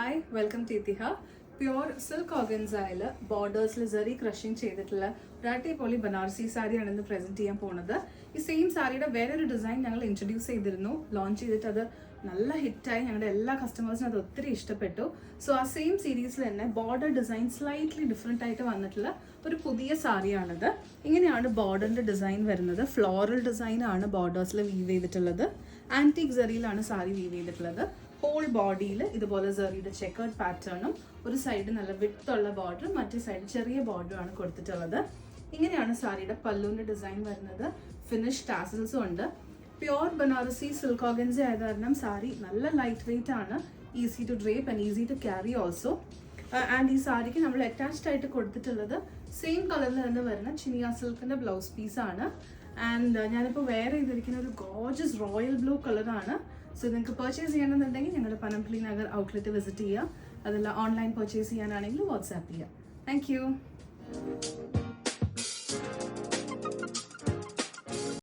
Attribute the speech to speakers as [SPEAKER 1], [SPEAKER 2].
[SPEAKER 1] Hi welcome to Ithiha. Pure silk ഓർഗൻസയിൽ ബോർഡേഴ്സിൽ zari crushing ചെയ്തിട്ടുള്ള ഒരു അടിപൊളി ബനാറസി സാരിയാണ് ഇന്ന് പ്രസന്റ് ചെയ്യാൻ പോകുന്നത്. ഈ സെയിം സാരിയുടെ വേറൊരു ഡിസൈൻ ഞങ്ങൾ ഇൻട്രൊഡ്യൂസ് ചെയ്തിരുന്നു. ലോഞ്ച് ചെയ്തിട്ട് അത് നല്ല ഹിറ്റായി. ഞങ്ങളുടെ എല്ലാ കസ്റ്റമേഴ്സിനും അത് ഒത്തിരി ഇഷ്ടപ്പെട്ടു. സോ ആ സെയിം സീരീസിൽ തന്നെ ബോർഡർ ഡിസൈൻ സ്ലൈറ്റ്ലി ഡിഫറെൻ്റ് ആയിട്ട് വന്നിട്ടുള്ള ഒരു പുതിയ സാരിയാണിത്. ഇങ്ങനെയാണ് ബോർഡറിൻ്റെ ഡിസൈൻ വരുന്നത്. ഫ്ലോറൽ ഡിസൈനാണ് ബോർഡേഴ്സിൽ വീവ് ചെയ്തിട്ടുള്ളത്. ആൻറ്റീക് സെറിയിലാണ് സാരി വീവ് ചെയ്തിട്ടുള്ളത്. ഹോൾ ബോഡിയിൽ ഇതുപോലെ സെറിയുടെ ചെക്കേർഡ് പാറ്റേണും ഒരു സൈഡ് നല്ല വിട്ടുള്ള ബോർഡറും മറ്റേ സൈഡ് ചെറിയ ബോർഡറുമാണ് കൊടുത്തിട്ടുള്ളത്. ഇങ്ങനെയാണ് സാരിയുടെ പല്ലുവിൻ്റെ ഡിസൈൻ വരുന്നത്. ഫിനിഷ് ടാസൽസും ഉണ്ട്. പ്യുവർ ബനാറസി സിൽക്ക് ഓർഗൻസ ആയത് കാരണം സാരി നല്ല ലൈറ്റ് വെയിറ്റ് ആണ്. Easy to drape and easy to carry also. And ഈ സാരിക്ക് നമ്മൾ അറ്റാച്ച്ഡ് ആയിട്ട് കൊടുത്തിട്ടുള്ളത് സെയിം കളറിൽ തന്നെ വരുന്ന ചിനിയ സിൽക്കിൻ്റെ ബ്ലൗസ് പീസാണ്. ആൻഡ് ഞാനിപ്പോൾ വെയർ ചെയ്തിരിക്കുന്ന ഒരു ഗോർജസ് റോയൽ ബ്ലൂ കളറാണ്. സോ നിങ്ങൾക്ക് പർച്ചേസ് ചെയ്യണമെന്നുണ്ടെങ്കിൽ ഞങ്ങളുടെ പനംപള്ളി നഗർ ഔട്ട്ലെറ്റ് വിസിറ്റ് ചെയ്യുക. അതല്ല ഓൺലൈൻ പർച്ചേസ് ചെയ്യാനാണെങ്കിൽ വാട്സാപ്പ് ചെയ്യുക. Thank you.